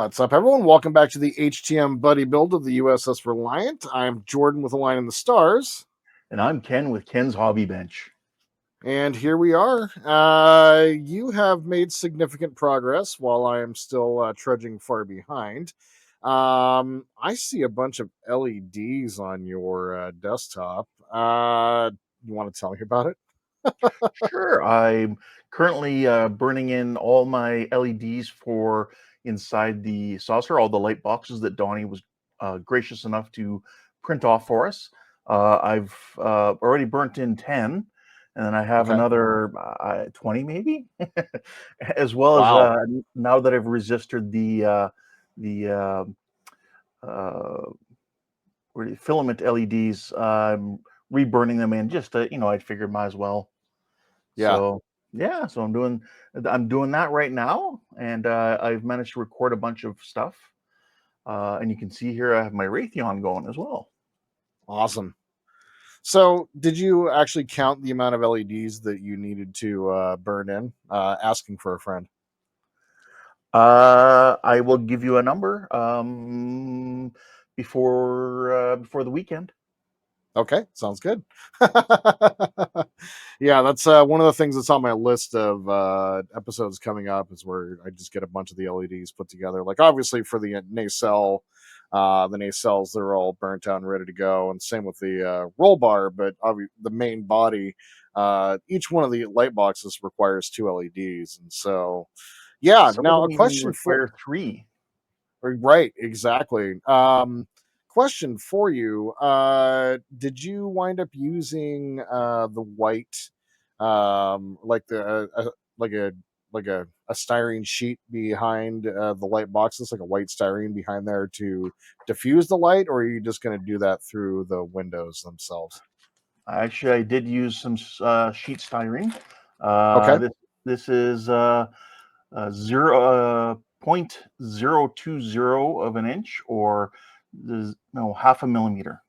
What's up, everyone? Welcome back to the HTM Buddy Build of the U.S.S. Reliant. I'm Jordan with a line in the stars. And I'm Ken with Ken's Hobby Bench. And here we are. You have made significant progress while I am still trudging far behind. I see a bunch of LEDs on your desktop. You want to tell me about it? Sure, I'm currently burning in all my LEDs for inside the saucer, all the light boxes that Donnie was gracious enough to print off for us. I've already burnt in 10, and then I have Okay. another 20 maybe, as well as Wow. now that I've resisted the uh, filament LEDs, I'm reburning them in just to, I figured might as well. Yeah. So yeah, so I'm doing that right now, and I've managed to record a bunch of stuff. And you can see here I have my Raytheon going as well. Awesome. So, did you actually count the amount of LEDs that you needed to burn in? Asking for a friend. I will give you a number before the weekend. Okay, sounds good. Yeah, that's one of the things that's on my list of episodes coming up is where I just get a bunch of the LEDs put together. Like obviously for the nacelles, they're all burnt out and ready to go, and same with the roll bar. But the main body, each one of the light boxes requires two LEDs, and so yeah. Some of Now a them even question for require 3. right, exactly. Question for you. Did you wind up using the white, like like a styrene sheet behind the light boxes, like a white styrene behind there to diffuse the light, or are you just going to do that through the windows themselves? Actually, I did use some sheet styrene. Okay. This is 0.020 of an inch, or half a millimeter.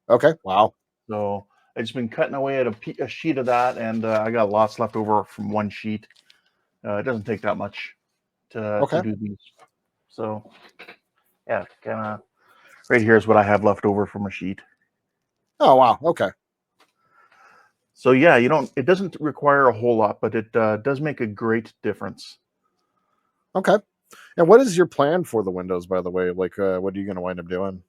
Okay. Wow. So I've just been cutting away at a sheet of that, and I got lots left over from one sheet. It doesn't take that much to Okay. do these. So yeah, kind of right here is what I have left over from a sheet. Oh wow. Okay. So yeah, it doesn't require a whole lot, but it does make a great difference. Okay. And what is your plan for the windows, by the way? Like, what are you going to wind up doing?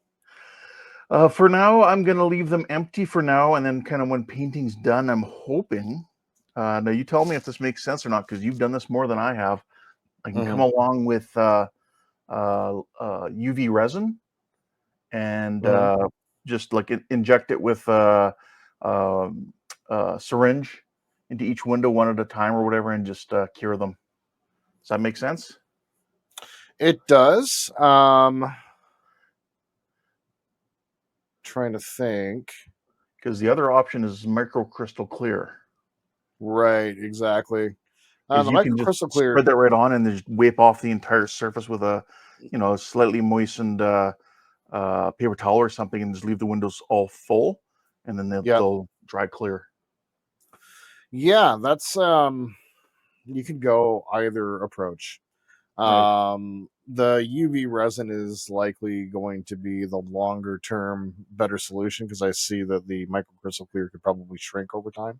For now, I'm going to leave them empty for now, and then kind of when painting's done, I'm hoping. Now, you tell me if this makes sense or not, because you've done this more than I have. I can come along with UV resin and just like inject it with syringe into each window one at a time or whatever, and just cure them. Does that make sense? It does. Trying to think. Because the other option is microcrystal clear. Right, exactly. The Because you can just microcrystal clear. spread that right on and just wipe off the entire surface with a, slightly moistened paper towel or something, and just leave the windows all full, and then Yeah, they'll dry clear. yeah. That's you can go either approach. Right. The UV resin is likely going to be the longer term better solution because I see that the microcrystal clear could probably shrink over time. Right.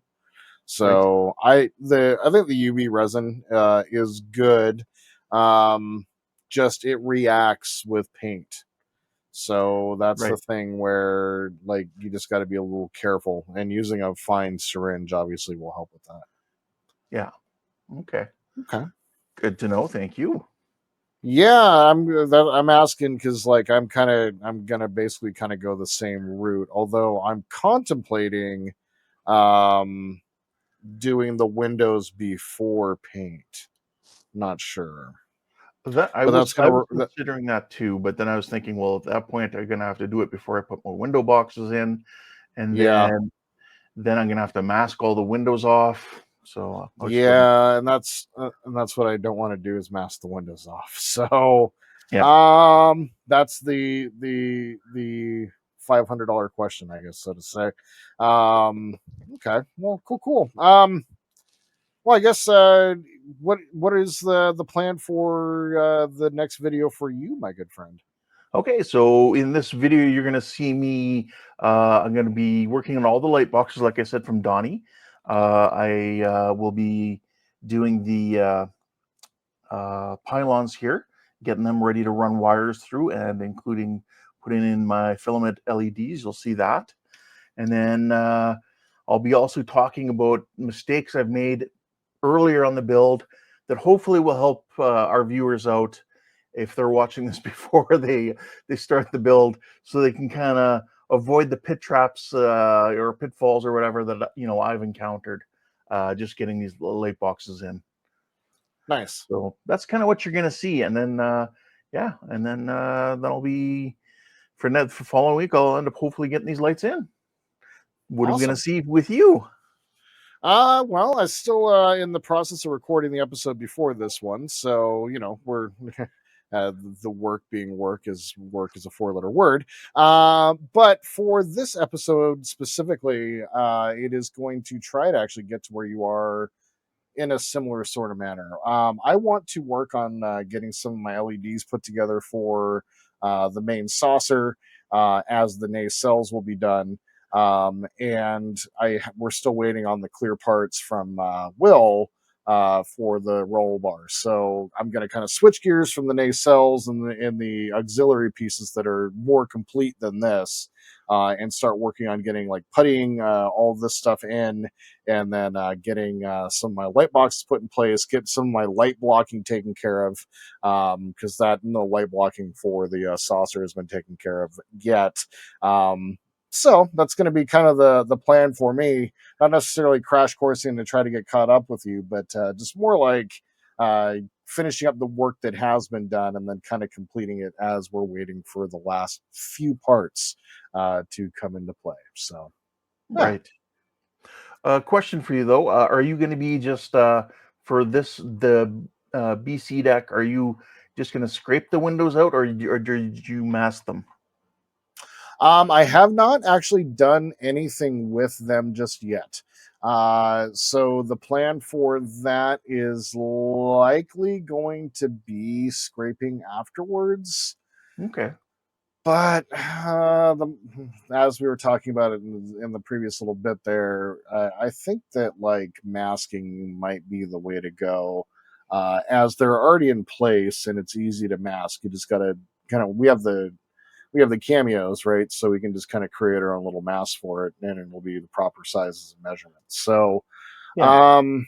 So I think the UV resin is good. Just it reacts with paint. So that's the Right. thing where like you just got to be a little careful, and using a fine syringe obviously will help with that. Yeah. Okay. Okay. Good to know. Thank you. Yeah, I'm asking because like I'm gonna basically kind of go the same route. Although I'm contemplating um doing the windows before paint. Not sure, That but that's I gonna was considering that too, but then I was thinking, well, at that point, I'm gonna have to do it before I put more window boxes in, and yeah. then I'm gonna have to mask all the windows off. So I'll just go ahead. Yeah, and that's what I don't want to do is mask the windows off. So, Yeah. that's the $500 question, I guess, so to say. Um, okay, well, cool. Well, I guess what is the plan for the next video for you, my good friend? Okay, so in this video, you're going to see me. I'm going to be working on all the light boxes, like I said, from Donnie. I will be doing the pylons here, getting them ready to run wires through, and including putting in my filament LEDs. You'll see that. And then I'll be also talking about mistakes I've made earlier on the build that hopefully will help our viewers out if they're watching this before they start the build, so they can kind of avoid the pit traps or pitfalls or whatever that I've encountered just getting these light boxes in. Nice. So that's kind of what you're gonna see, and then yeah, and then that'll be for following week. I'll end up hopefully getting these lights in. What are we gonna Awesome. see with you? Well, I'm still in the process of recording the episode before this one, so we're the work is a four-letter word. But for this episode specifically, it is going to try to actually get to where you are in a similar sort of manner. I want to work on getting some of my LEDs put together for the main saucer, as the nacelles will be done. And we're still waiting on the clear parts from Will for the roll bar. So I'm going to kind of switch gears from the nacelles and the auxiliary pieces that are more complete than this, and start working on getting like puttying all of this stuff in, and then getting some of my light boxes put in place, get some of my light blocking taken care of, because that no light blocking for the saucer has been taken care of yet. So that's going to be kind of the plan for me. Not necessarily crash coursing to try to get caught up with you, but just more like finishing up the work that has been done and then kind of completing it as we're waiting for the last few parts to come into play. So yeah. Right. Question for you though: are you going to be just for the BC deck? Are you just going to scrape the windows out, or did you mask them? I have not actually done anything with them just yet. So the plan for that is likely going to be scraping afterwards. Okay. But as we were talking about it in the previous little bit there, I think that like masking might be the way to go, as they're already in place and it's easy to mask. You just got to kind of we have the cameos, right? So we can just kind of create our own little mask for it, and it will be the proper sizes and measurements. So Yeah. um,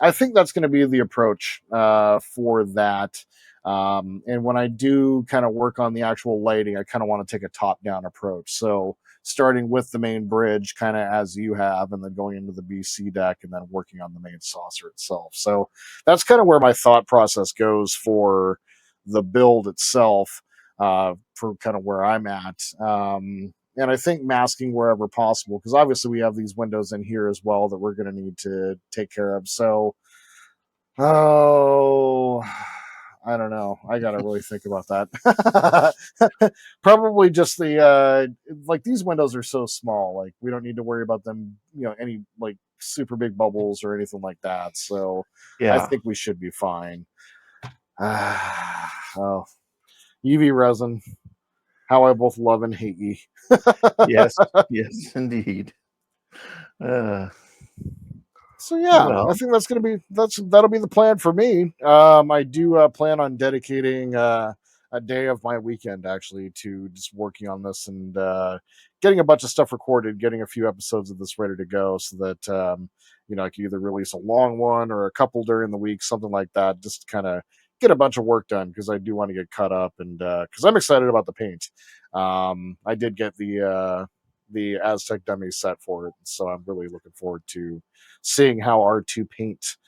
I think that's going to be the approach for that. And when I do kind of work on the actual lighting, I kind of want to take a top-down approach. So starting with the main bridge, kind of as you have, and then going into the BC deck, and then working on the main saucer itself. So that's kind of where my thought process goes for the build itself, for kind of where I'm at. And I think masking wherever possible, because obviously we have these windows in here as well that we're going to need to take care of. So, oh, I don't know. I got to really think about that. Probably just the like these windows are so small, like we don't need to worry about them, any like super big bubbles or anything like that. So I Yeah. think we should be fine. Oh, UV resin, how I both love and hate ye. Yes. Yes, indeed. Uh, So yeah, I well, think that'll be the plan for me. I do plan on dedicating a day of my weekend actually to just working on this and getting a bunch of stuff recorded, getting a few episodes of this ready to go, so that I can either release a long one or a couple during the week, something like that, just to kind of get a bunch of work done, because I do want to get caught up, and because I'm excited about the paint. I did get the Aztec dummy set for it, so I'm really looking forward to seeing how our two paint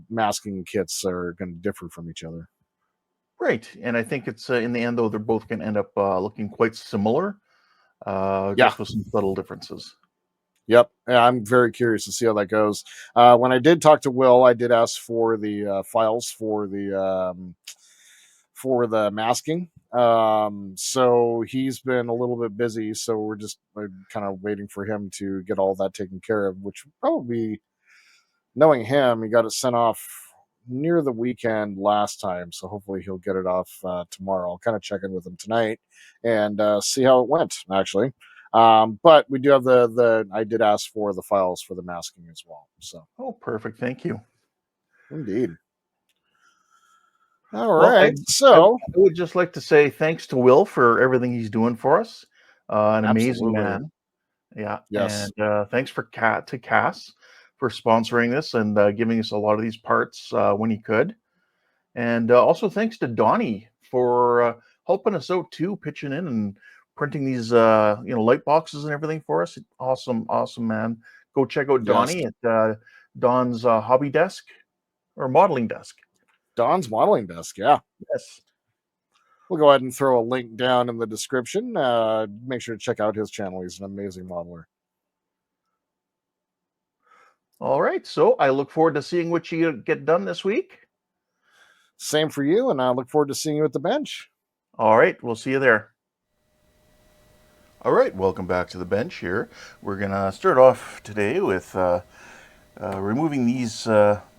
masking kits are going to differ from each other. right. And I think it's in the end, though, they're both going to end up looking quite similar, Yeah. just with some subtle differences. Yep. Yeah, I'm very curious to see how that goes. When I did talk to Will, I did ask for the files for the masking. So he's been a little bit busy, so we're just kind of waiting for him to get all that taken care of, which probably, knowing him, he got it sent off. near the weekend last time, so hopefully he'll get it off tomorrow. I'll kind of check in with him tonight and see how it went, actually. But we do have the I did ask for the files for the masking as well. So Oh, perfect. Thank you. indeed. All Well, right. I So would just like to say thanks to Will for everything he's doing for us. An amazing absolutely. man. Yeah, Yes. and thanks for Cass for sponsoring this and giving us a lot of these parts when he could. And also thanks to Donnie for helping us out too, pitching in and printing these light boxes and everything for us. Awesome, awesome man. Go check out Yes. Donnie at Don's hobby desk or modeling desk. Don's modeling desk. Yeah. Yes. We'll go ahead and throw a link down in the description. Make sure to check out his channel. He's an amazing modeler. All right. So I look forward to seeing what you get done this week. Same for you, and I look forward to seeing you at the bench. All right. We'll see you there. All right. Welcome back to the bench here. We're going to start off today with removing these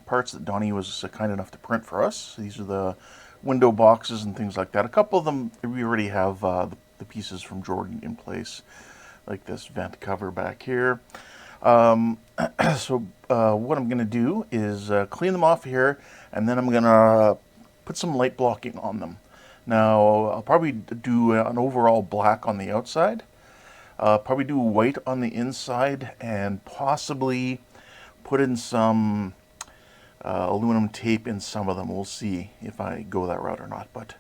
parts that Donnie was kind enough to print for us. These are the window boxes and things like that. A couple of them, we already have the pieces from Jordan in place, like this vent cover back here. So what I'm going to do is clean them off here, and then I'm going to put some light blocking on them. Now, I'll probably do an overall black on the outside, probably do white on the inside, and possibly put in some aluminum tape in some of them. We'll see if I go that route or not, but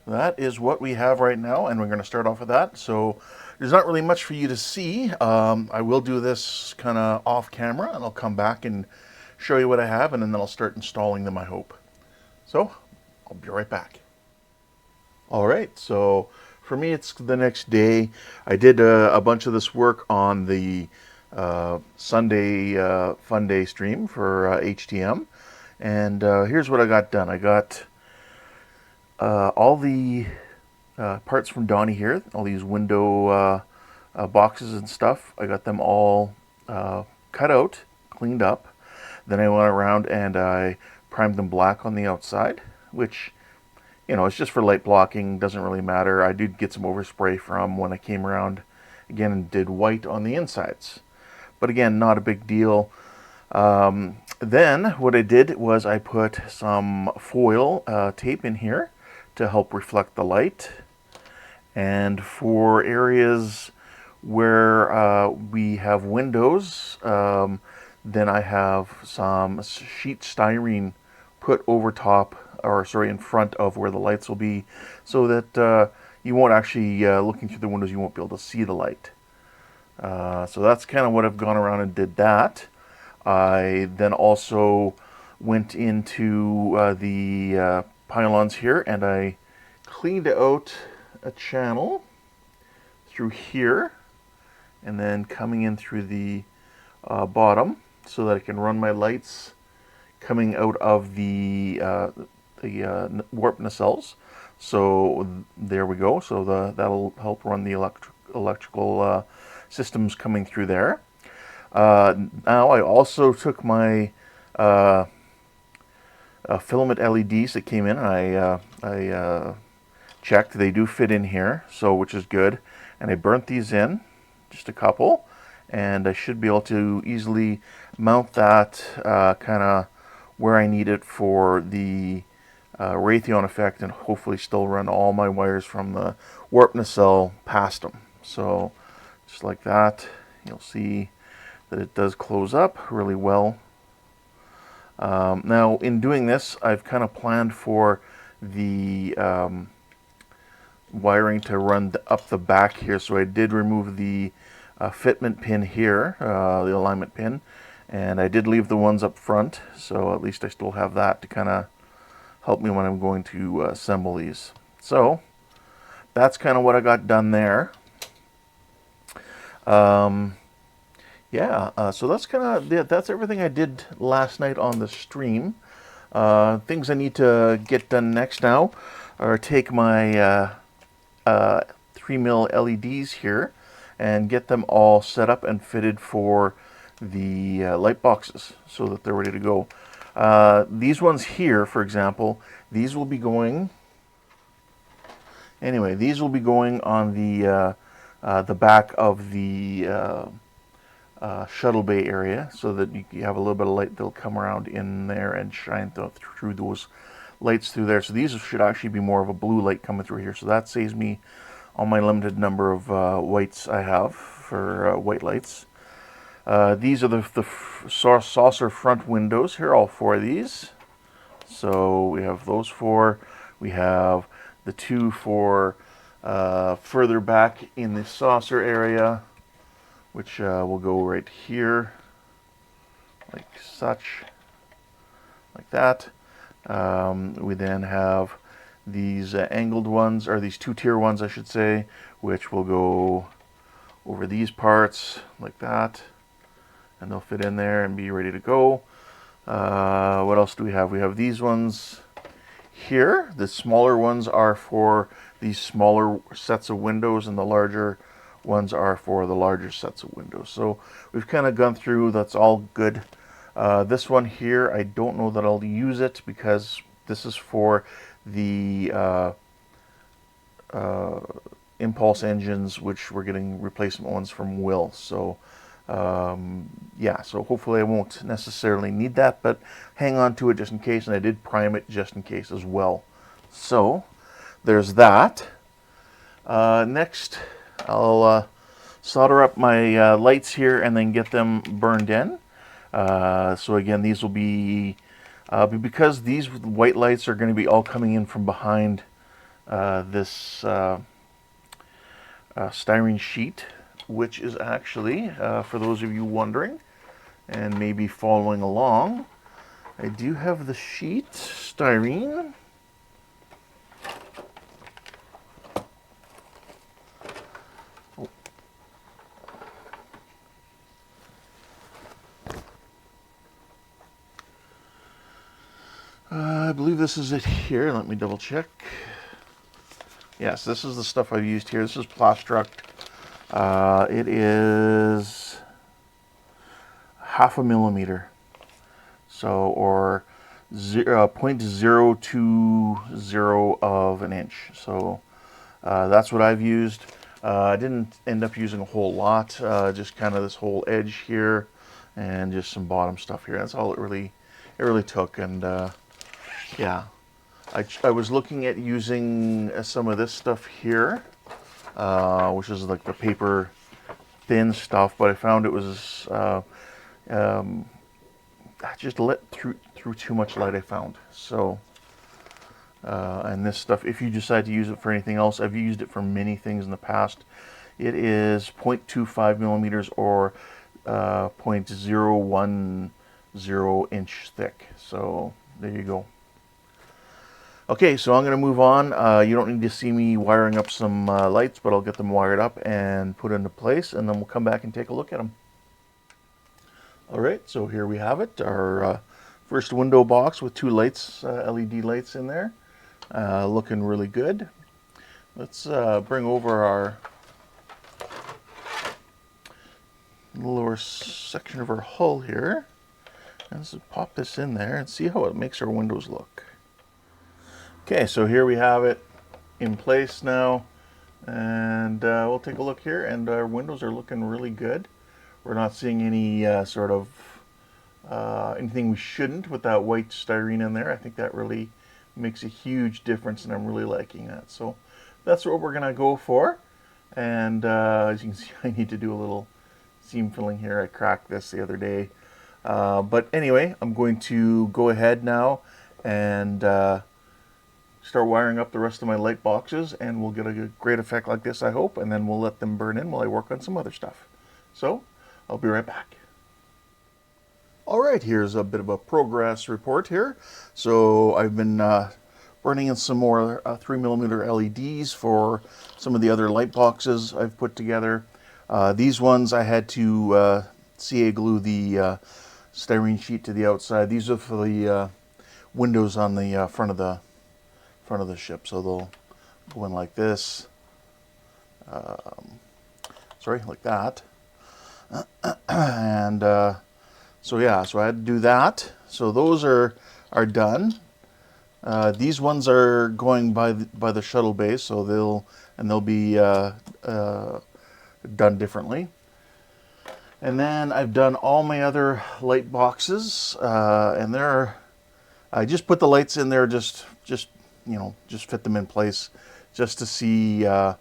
that is what we have right now, and we're going to start off with that. So there's not really much for you to see. I will do this kind of off camera, and I'll come back and show you what I have, and then I'll start installing them, I hope. So I'll be right back. All right, so for me it's the next day. I did a bunch of this work on the Sunday Fun Day stream for HTM, and here's what I got done. I got all the parts from Donnie here, all these window boxes and stuff. I got them all cut out, cleaned up. Then I went around and I primed them black on the outside, which, it's just for light blocking, doesn't really matter. I did get some overspray from when I came around again and did white on the insides. But again, not a big deal. Then what I did was I put some foil tape in here to help reflect the light. And for areas where we have windows, then I have some sheet styrene put over top, or sorry, in front of where the lights will be, so that you won't actually, looking through the windows, you won't be able to see the light. So that's kind of what I've gone around and did that. I then also went into the pylons here, and I cleaned out a channel through here, and then coming in through the bottom, so that I can run my lights coming out of the warp nacelles. So there we go. So that'll help run the electrical systems coming through there. Now I also took my filament LEDs that came in, and I checked. They do fit in here, so which is good. And I burnt these in, just a couple, and I should be able to easily mount that kind of where I need it for the Raytheon effect, and hopefully still run all my wires from the warp nacelle past them. So just like that, you'll see that it does close up really well. Now in doing this, I've kind of planned for the wiring to run up the back here, so I did remove the fitment pin here, the alignment pin, and I did leave the ones up front, so at least I still have that to kind of help me when I'm going to assemble these. So that's kind of what I got done there. Yeah, so that's kind of that's everything I did last night on the stream. Things I need to get done next now are take my 3mm LEDs here and get them all set up and fitted for the light boxes so that they're ready to go. These ones here, for example, these will be going. Anyway, these will be going on the back of the shuttle bay area, so that you have a little bit of light that'll come around in there and shine through those lights through there. So these should actually be more of a blue light coming through here. So that saves me on my limited number of whites I have for white lights. These are the saucer front windows here, all four of these. So we have those four. We have the two for further back in the saucer area, which will go right here, like such, like that. We then have these angled ones, or these two-tier ones, I should say, which will go over these parts, like that. And they'll fit in there and be ready to go. What else do we have? We have these ones here. The smaller ones are for these smaller sets of windows, and the larger ones are for the larger sets of windows. So we've kind of gone through, that's all good. This one here, I don't know that I'll use it, because this is for the impulse engines, which we're getting replacement ones from Will. So yeah, so hopefully I won't necessarily need that, but hang on to it just in case, and I did prime it just in case as well. So there's that. Next, I'll solder up my lights here and then get them burned in. So again, these will be, because these white lights are going to be all coming in from behind this styrene sheet, which is actually, for those of you wondering and maybe following along, I do have the sheet styrene. Oh. I believe this is it here. Let me double check. Yes, this is the stuff I've used here. This is Plastruct. It is 0.5 millimeter, so, or 0.020 of an inch. So that's what I've used. I didn't end up using a whole lot, just kind of this whole edge here and just some bottom stuff here. That's all it really took. And yeah, I was looking at using some of this stuff here, which is like the paper thin stuff, but I found it was just let through too much light, I found. So and this stuff, if you decide to use it for anything else, I've used it for many things in the past. It is 0.25 millimeters, or 0.010 inch thick. So there you go. Okay, so I'm going to move on. You don't need to see me wiring up some lights, but I'll get them wired up and put into place, and then we'll come back and take a look at them. All right, so here we have it, our first window box with two lights, LED lights in there, looking really good. Let's bring over our lower section of our hull here, and let's pop this in there and see how it makes our windows look. Okay, so here we have it in place now, and we'll take a look here, and our windows are looking really good. We're not seeing any sort of anything we shouldn't with that white styrene in there. I think that really makes a huge difference, and I'm really liking that. So that's what we're gonna go for. And as you can see, I need to do a little seam filling here. I cracked this the other day. But anyway, I'm going to go ahead now and start wiring up the rest of my light boxes, and we'll get a great effect like this, I hope, and then we'll let them burn in while I work on some other stuff. So I'll be right back. All right, here's a bit of a progress report here. So I've been burning in some more 3mm LEDs for some of the other light boxes I've put together. These ones I had to CA glue the styrene sheet to the outside. These are for the windows on the front of the ship, so they'll go in like this. Sorry, like that. And So yeah, so I had to do that. So those are done. These ones are going by the shuttle base, so they'll be done differently. And then I've done all my other light boxes, and I just put the lights in there, just just fit them in place, just to see, or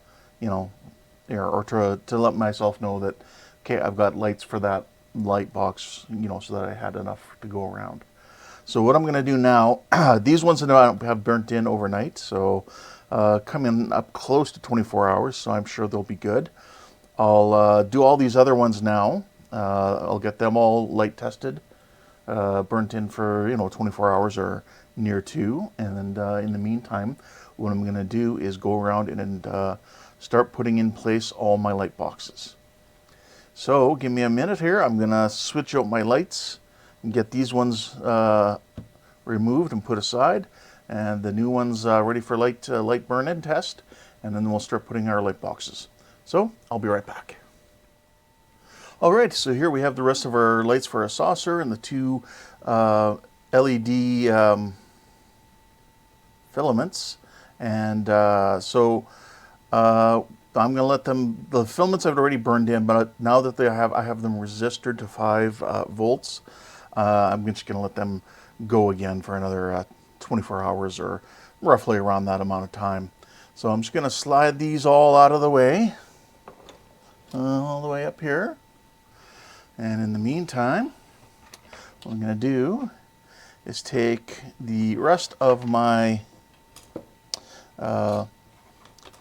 to let myself know that, okay, I've got lights for that light box, so that I had enough to go around. So what I'm going to do now, these ones have burnt in overnight, so coming up close to 24 hours, so I'm sure they'll be good. I'll do all these other ones now. I'll get them all light tested, burnt in for 24 hours or near to, and in the meantime, what I'm going to do is go around and start putting in place all my light boxes. So give me a minute here. I'm going to switch out my lights and get these ones removed and put aside, and the new ones ready for light burn-in test, and then we'll start putting our light boxes. So I'll be right back. All right, so here we have the rest of our lights for our saucer and the two LED filaments, and I'm going to let them. The filaments I've already burned in, but now that I have them resisted to 5 volts. I'm just going to let them go again for another 24 hours or roughly around that amount of time. So I'm just going to slide these all out of the way, all the way up here. And in the meantime, what I'm going to do is take the rest of my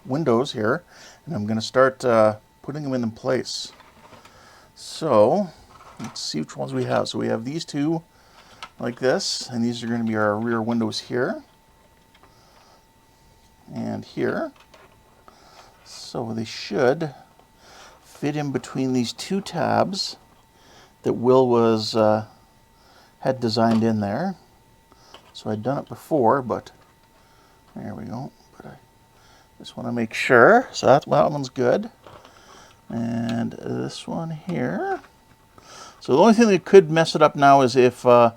windows here, and I'm going to start putting them in place. So let's see which ones we have. So we have these two like this, and these are going to be our rear windows here and here. So they should fit in between these two tabs that Will had designed in there. So I'd done it before, but there we go. But I just want to make sure. So that one's good. And this one here. So the only thing that could mess it up now is if the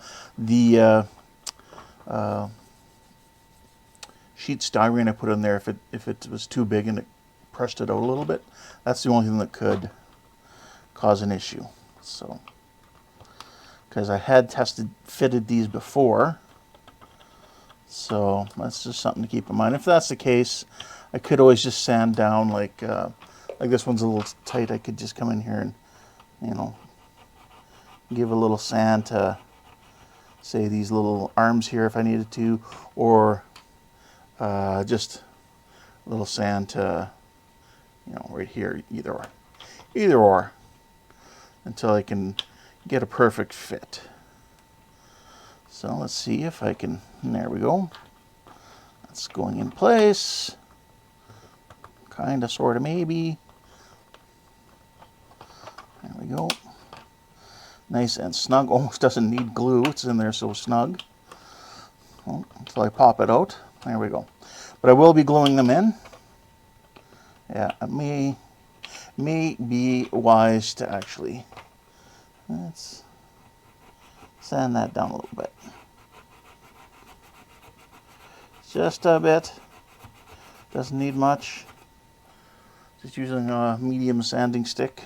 sheet styrene I put in there, if it was too big and it pressed it out a little bit. That's the only thing that could cause an issue. So, because I had fitted these before, so that's just something to keep in mind. If that's the case, I could always just sand down, like this one's a little tight. I could just come in here and give a little sand to, say, these little arms here if I needed to, or just a little sand to, right here, either or, until I can get a perfect fit. So let's see if I can, there we go. That's going in place. Kind of, sort of, maybe. There we go. Nice and snug, almost doesn't need glue, it's in there so snug. Well, until I pop it out, there we go. But I will be gluing them in. Yeah, it may be wise to actually, let's sand that down a little bit. Just a bit, doesn't need much. Just using a medium sanding stick.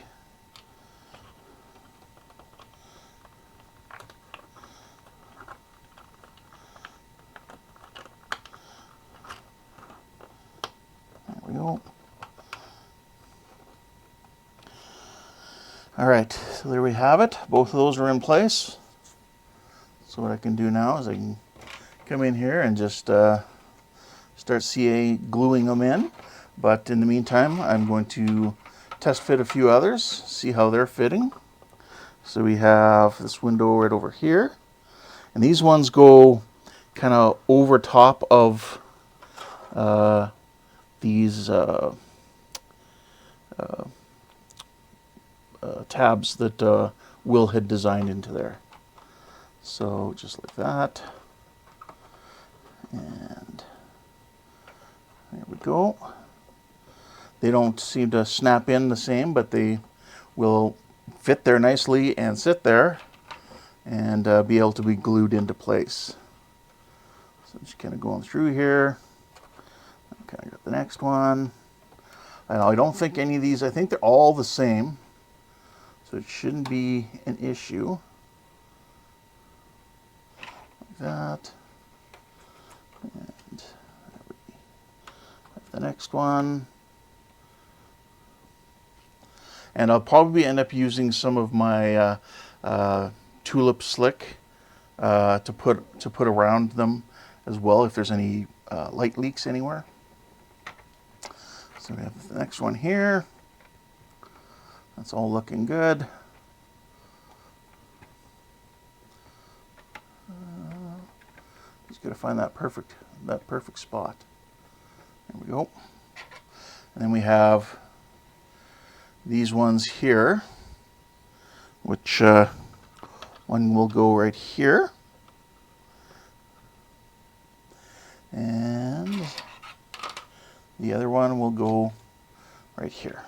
There we go. All right, so there we have it. Both of those are in place. So what I can do now is I can come in here and just start gluing them in. But in the meantime, I'm going to test fit a few others, see how they're fitting. So we have this window right over here. And these ones go kind of over top of these tabs that Will had designed into there. So just like that. And there we go. They don't seem to snap in the same, but they will fit there nicely and sit there. and be able to be glued into place. So just kind of going through here. Okay, I got the next one. I don't think any of these, I think they're all the same, so it shouldn't be an issue. Like that. And the next one. And I'll probably end up using some of my tulip slick to put around them as well if there's any light leaks anywhere. So we have the next one here. That's all looking good. Just gotta find that perfect spot. There we go. And then we have these ones here, which one will go right here, and the other one will go right here.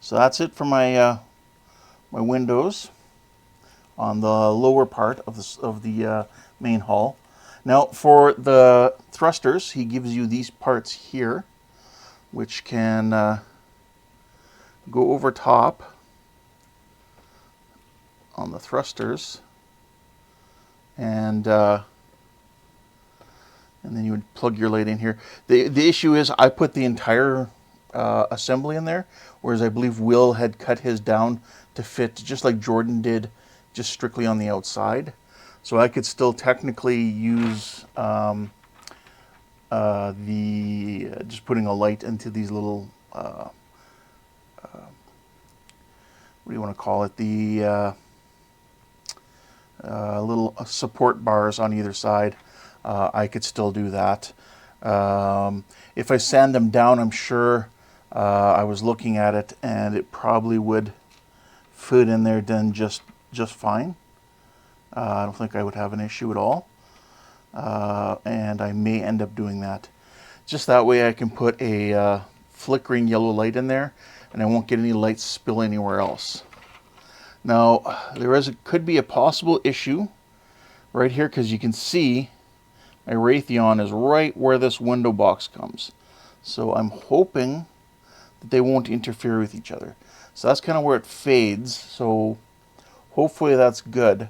So that's it for my my windows on the lower part of the main hull. Now for the thrusters, he gives you these parts here, which can go over top on the thrusters, and then you would plug your light in here. The issue is I put the entire assembly in there, whereas I believe Will had cut his down to fit just like Jordan did, just strictly on the outside. So I could still technically use just putting a light into these little what do you want to call it? The little support bars on either side. I could still do that. If I sand them down, I'm sure I was looking at it, and it probably would fit in there then just fine. I don't think I would have an issue at all. And I may end up doing that. Just that way I can put a flickering yellow light in there, and I won't get any light spill anywhere else. Now, could be a possible issue right here, because you can see my Raytheon is right where this window box comes. So I'm hoping that they won't interfere with each other. So that's kind of where it fades. So hopefully that's good.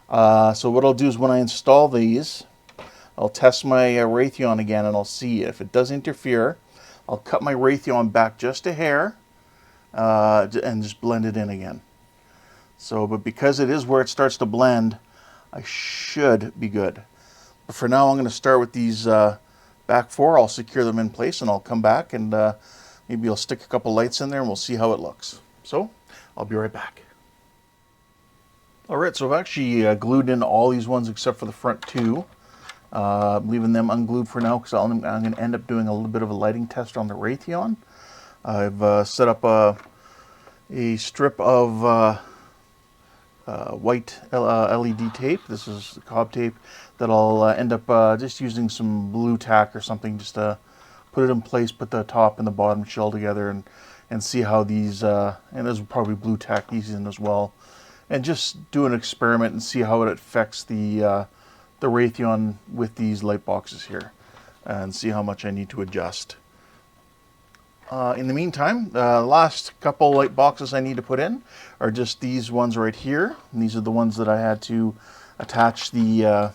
So what I'll do is when I install these, I'll test my Raytheon again, and I'll see if it does interfere. I'll cut my Raytheon back just a hair and just blend it in again. So, but because it is where it starts to blend, I should be good. But for now, I'm going to start with these back four. I'll secure them in place, and I'll come back and maybe I'll stick a couple lights in there, and we'll see how it looks. So, I'll be right back. Alright, so I've actually glued in all these ones except for the front two. I'm leaving them unglued for now because I'm going to end up doing a little bit of a lighting test on the Raytheon. I've set up a strip of white LED tape. This is the cob tape that I'll end up just using some blue tack or something just to put it in place, put the top and the bottom shell together, and see how these, and there's probably blue tack these in as well, and just do an experiment and see how it affects the Raytheon with these light boxes here, and see how much I need to adjust. In the meantime, the last couple light boxes I need to put in are just these ones right here. And these are the ones that I had to attach the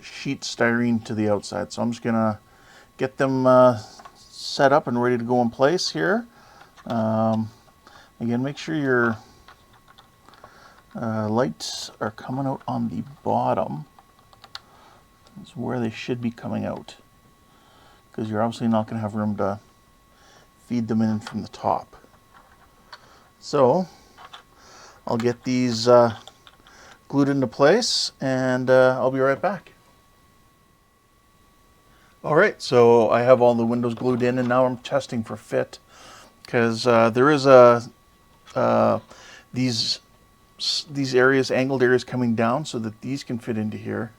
sheet styrene to the outside. So I'm just going to get them set up and ready to go in place here. Again, make sure your lights are coming out on the bottom. That's where they should be coming out, because you're obviously not going to have room to feed them in from the top. So I'll get these glued into place, and I'll be right back. Alright, so I have all the windows glued in, and now I'm testing for fit, because there is these areas, angled areas coming down so that these can fit into here.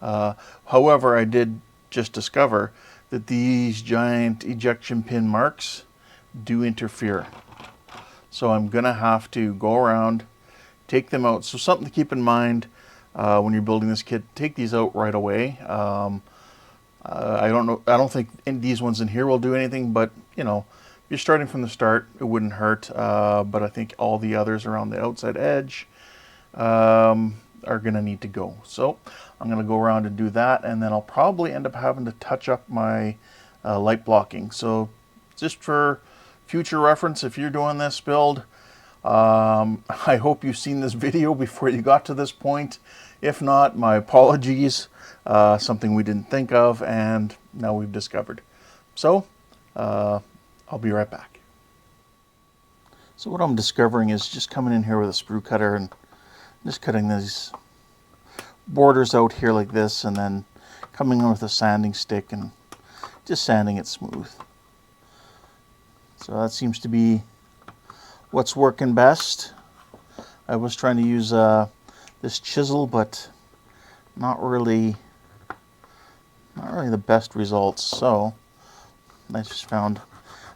However, I did just discover that these giant ejection pin marks do interfere. So I'm going to have to go around, take them out. So something to keep in mind when you're building this kit, take these out right away. I don't know, I don't think these ones in here will do anything, but you know, if you're starting from the start, it wouldn't hurt. But I think all the others around the outside edge are going to need to go. So I'm going to go around and do that, and then I'll probably end up having to touch up my light blocking. So just for future reference, if you're doing this build, I hope you've seen this video before you got to this point. If not, my apologies. Something we didn't think of, and now we've discovered. So I'll be right back. So what I'm discovering is just coming in here with a sprue cutter and just cutting these borders out here like this, and then coming in with a sanding stick and just sanding it smooth. So that seems to be what's working best. I was trying to use this chisel, but not really the best results. So I just found,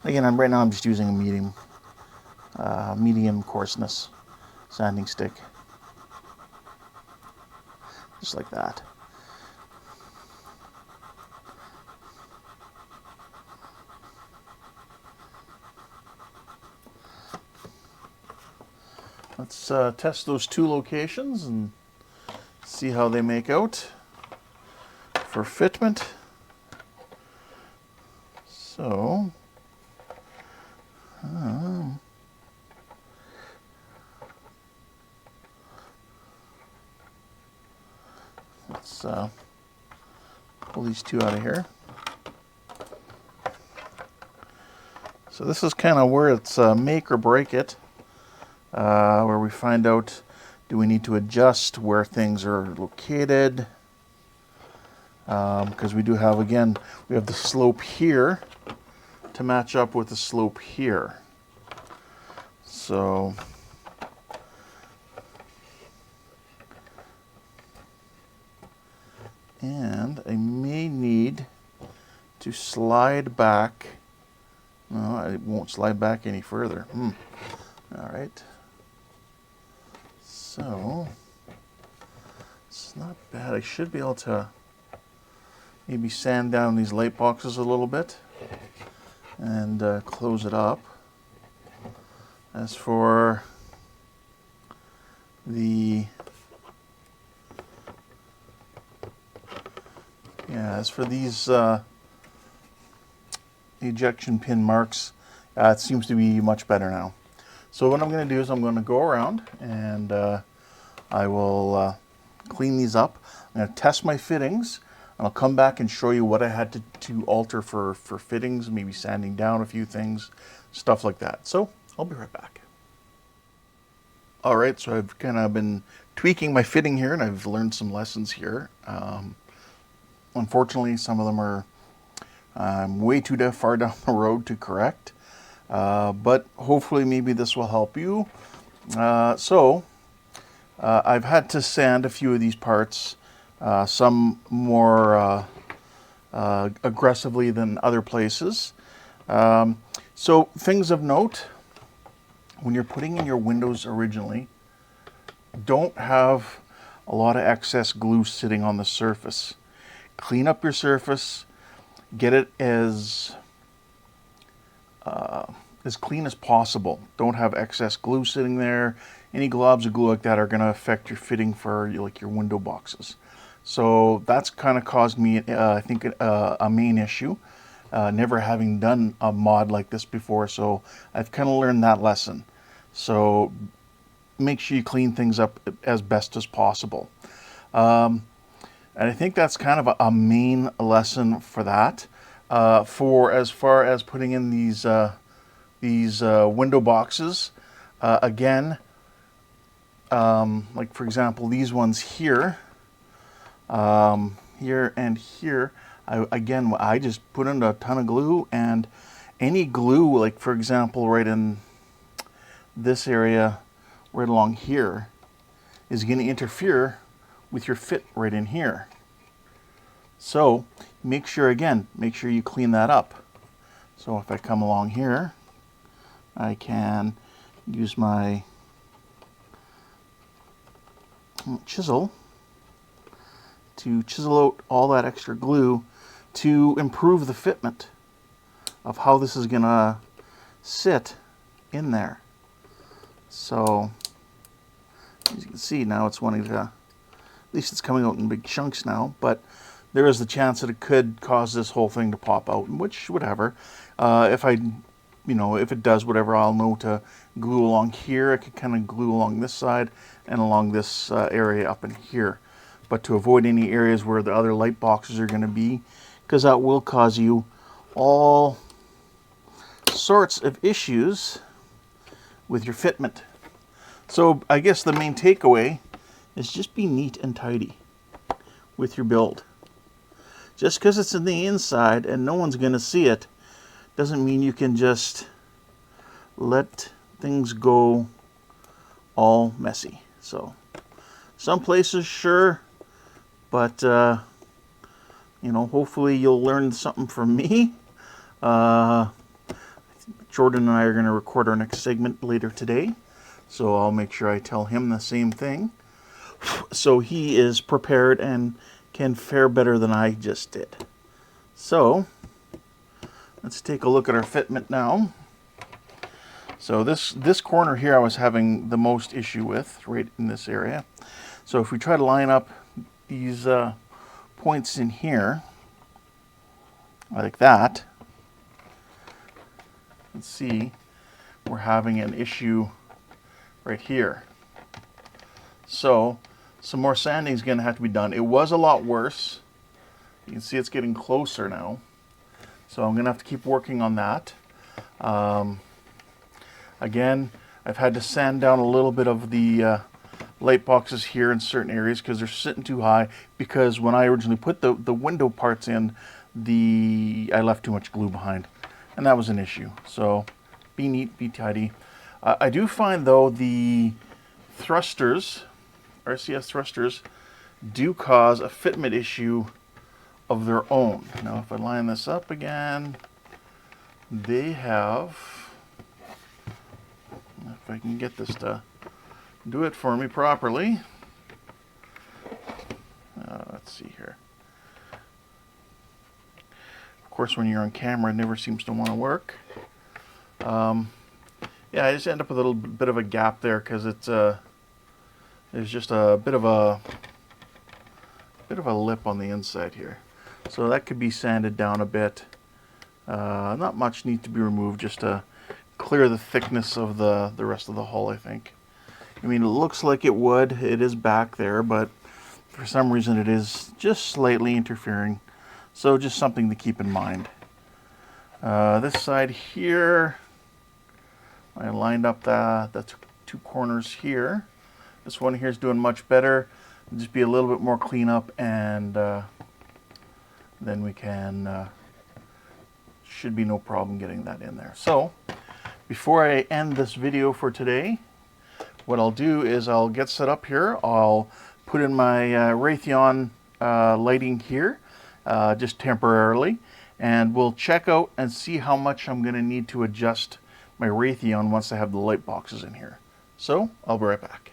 again, right now I'm just using a medium coarseness sanding stick, just like that. Let's test those two locations and see how they make out for fitment. So, let's pull these two out of here. So this is kind of where it's make or break it, where we find out, do we need to adjust where things are located? Because we do have, again, we have the slope here to match up with the slope here. So and I may need to slide back. No, it won't slide back any further. All right. So it's not bad. I should be able to maybe sand down these light boxes a little bit and close it up. As for the these ejection pin marks, it seems to be much better now. So what I'm going to do is I'm going to go around and I will clean these up. I'm going to test my fittings, and I'll come back and show you what I had to alter for fittings, maybe sanding down a few things, stuff like that. So I'll be right back. All right, so I've kind of been tweaking my fitting here, and I've learned some lessons here. Unfortunately, some of them are way too far down the road to correct, but hopefully maybe this will help you. I've had to sand a few of these parts, some more aggressively than other places. So things of note, when you're putting in your windows originally, don't have a lot of excess glue sitting on the surface. Clean up your surface, get it as clean as possible. Don't have excess glue sitting there. Any globs of glue like that are going to affect your fitting for like your window boxes. So that's kind of caused me, I think, a main issue. Never having done a mod like this before, so I've kind of learned that lesson. So make sure you clean things up as best as possible. And I think that's kind of a main lesson for that. For as far as putting in these window boxes, again, like for example these ones here, here and here, I just put in a ton of glue, and any glue, like for example right in this area, right along here, is going to interfere with your fit right in here. So make sure you clean that up. So if I come along here, I can use my chisel to chisel out all that extra glue to improve the fitment of how this is gonna sit in there. So as you can see now, it's wanting to, at least it's coming out in big chunks now, but there is the chance that it could cause this whole thing to pop out, which, whatever. If it does, whatever, I'll know to glue along here. I could kind of glue along this side and along this area up in here. But to avoid any areas where the other light boxes are going to be, because that will cause you all sorts of issues with your fitment. So I guess the main takeaway is just be neat and tidy with your build. Just because it's in the inside and no one's going to see it doesn't mean you can just let things go all messy. So some places, sure, but hopefully you'll learn something from me. Jordan and I are going to record our next segment later today, so I'll make sure I tell him the same thing, so he is prepared and can fare better than I just did. So let's take a look at our fitment now. So this corner here I was having the most issue with, right in this area. So if we try to line up these points in here like that, let's see, we're having an issue right here. So some more sanding is going to have to be done. It was a lot worse. You can see it's getting closer now. So I'm going to have to keep working on that. Again, I've had to sand down a little bit of the light boxes here in certain areas because they're sitting too high, because when I originally put the window parts in, I left too much glue behind, and that was an issue. So be neat, be tidy. I do find though the thrusters, RCS thrusters, do cause a fitment issue of their own. Now if I line this up again, they have, if I can get this to do it for me properly. Let's see here. Of course, when you're on camera, it never seems to want to work. Yeah, I just end up with a little bit of a gap there because there's just a bit of a lip on the inside here. So that could be sanded down a bit. Not much needs to be removed, just to clear the thickness of the rest of the hull, I think. I mean, it looks like it would. It is back there, but for some reason it is just slightly interfering. So just something to keep in mind. This side here, I lined up the two corners here. This one here is doing much better. Just be a little bit more cleanup, and then we can, should be no problem getting that in there. So before I end this video for today, what I'll do is I'll get set up here. I'll put in my Raytheon lighting here, just temporarily, and we'll check out and see how much I'm going to need to adjust my Raytheon once I have the light boxes in here. So I'll be right back.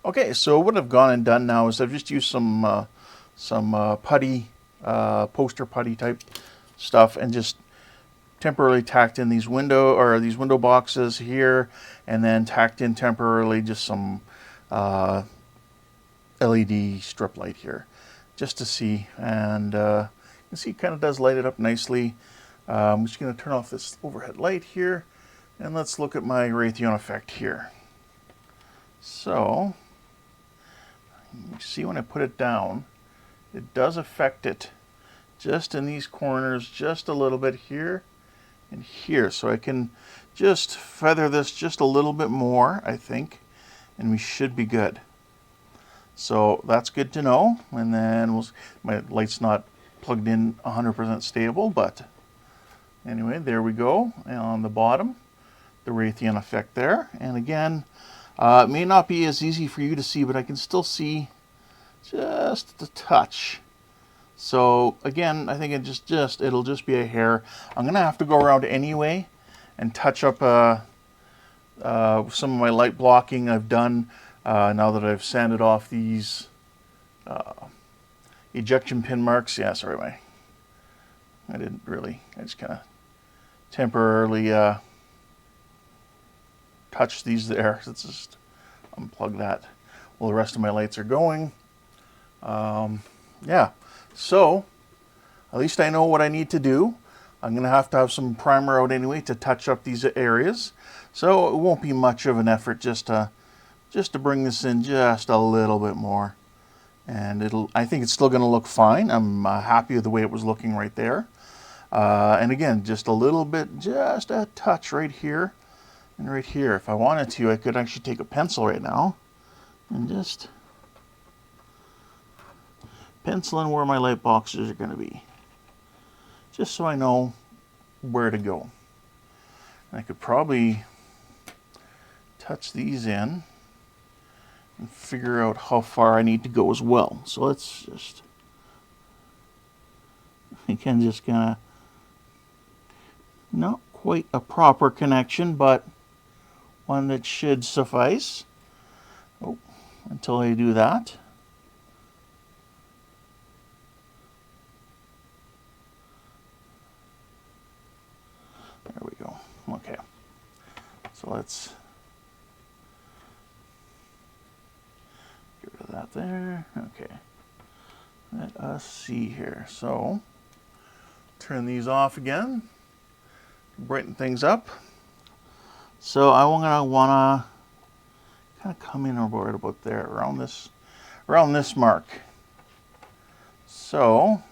Okay, so what I've gone and done now is I've just used some putty, poster putty type stuff, and just temporarily tacked in these window boxes here, and then tacked in temporarily just some LED strip light here, just to see. And you can see it kind of does light it up nicely. I'm just going to turn off this overhead light here, and let's look at my Raytheon effect here. So you see when I put it down, it does affect it just in these corners, just a little bit here and here. So I can just feather this just a little bit more, I think, and we should be good. So that's good to know. And then my light's not plugged in 100% stable, but anyway, there we go. And on the bottom, the Raytheon effect there. And again, it may not be as easy for you to see, but I can still see just a touch. So again, I think it'll just be a hair. I'm gonna have to go around anyway and touch up some of my light blocking I've done now that I've sanded off these ejection pin marks. Yeah, sorry, I didn't really, I just kind of temporarily touch these there. Let's just unplug that while the rest of my lights are going. Yeah, so at least I know what I need to do. I'm going to have some primer out anyway to touch up these areas. So it won't be much of an effort just to bring this in just a little bit more. And I think it's still going to look fine. I'm happy with the way it was looking right there. And again, just a little bit, just a touch right here and right here. If I wanted to, I could actually take a pencil right now and just pencil in where my light boxes are going to be, just so I know where to go. I could probably touch these in and figure out how far I need to go as well. So let's just, again, just kind of, not quite a proper connection, but one that should suffice. Oh, until I do that. There we go. Okay. So let's get rid of that there. Okay. Let us see here. So turn these off again. Brighten things up. So I'm gonna wanna kind of come in right about there, around this mark. So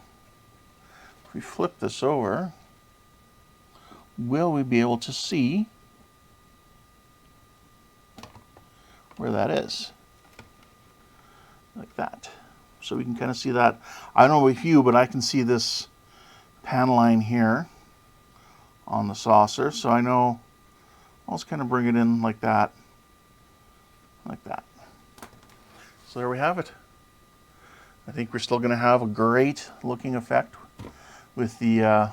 if we flip this over, will we be able to see where that is? Like that. So we can kind of see that. I don't know with you, but I can see this pan line here on the saucer. So I know I'll just kind of bring it in like that. Like that. So there we have it. I think we're still going to have a great looking effect with the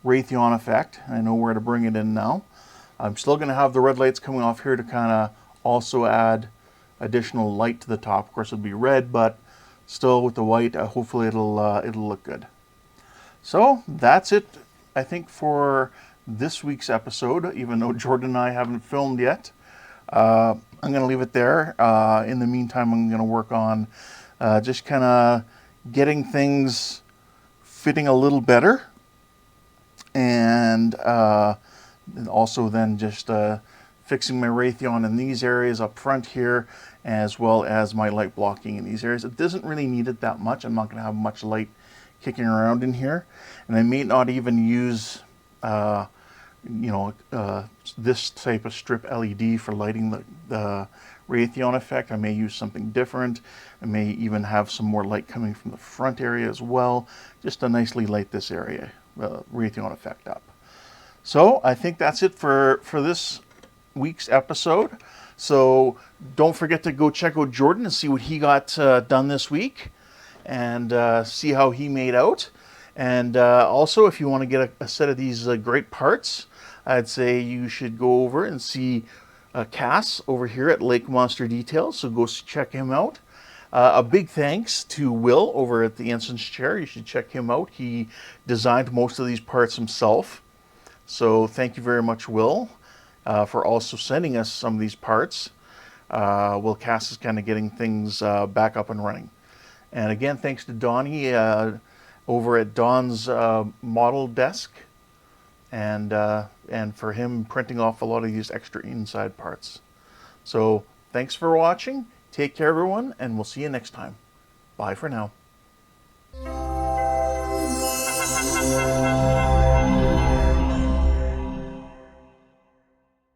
Raytheon effect. I know where to bring it in now. I'm still going to have the red lights coming off here to kind of also add additional light to the top. Of course, it'll be red, but still with the white, hopefully it'll look good. So that's it, I think, for this week's episode, even though Jordan and I haven't filmed yet. I'm going to leave it there. In the meantime, I'm going to work on just kind of getting things fitting a little better. And also then just fixing my Raytheon in these areas up front here, as well as my light blocking in these areas. It doesn't really need it that much. I'm not going to have much light kicking around in here. And I may not even use this type of strip LED for lighting the Raytheon effect. I may use something different. I may even have some more light coming from the front area as well, just to nicely light this area, Raytheon effect up. So I think that's it for this week's episode. So don't forget to go check out Jordan and see what he got done this week, and see how he made out. And also, if you want to get a set of these great parts, I'd say you should go over and see Cass over here at Lake Monster Details. So go check him out. A big thanks to Will over at the Ensign's Chair. You should check him out. He designed most of these parts himself. So thank you very much, Will, for also sending us some of these parts. Will Cass is kind of getting things back up and running. And again, thanks to Donnie over at Don's model desk, and for him printing off a lot of these extra inside parts. So thanks for watching. Take care, everyone, and we'll see you next time. Bye for now.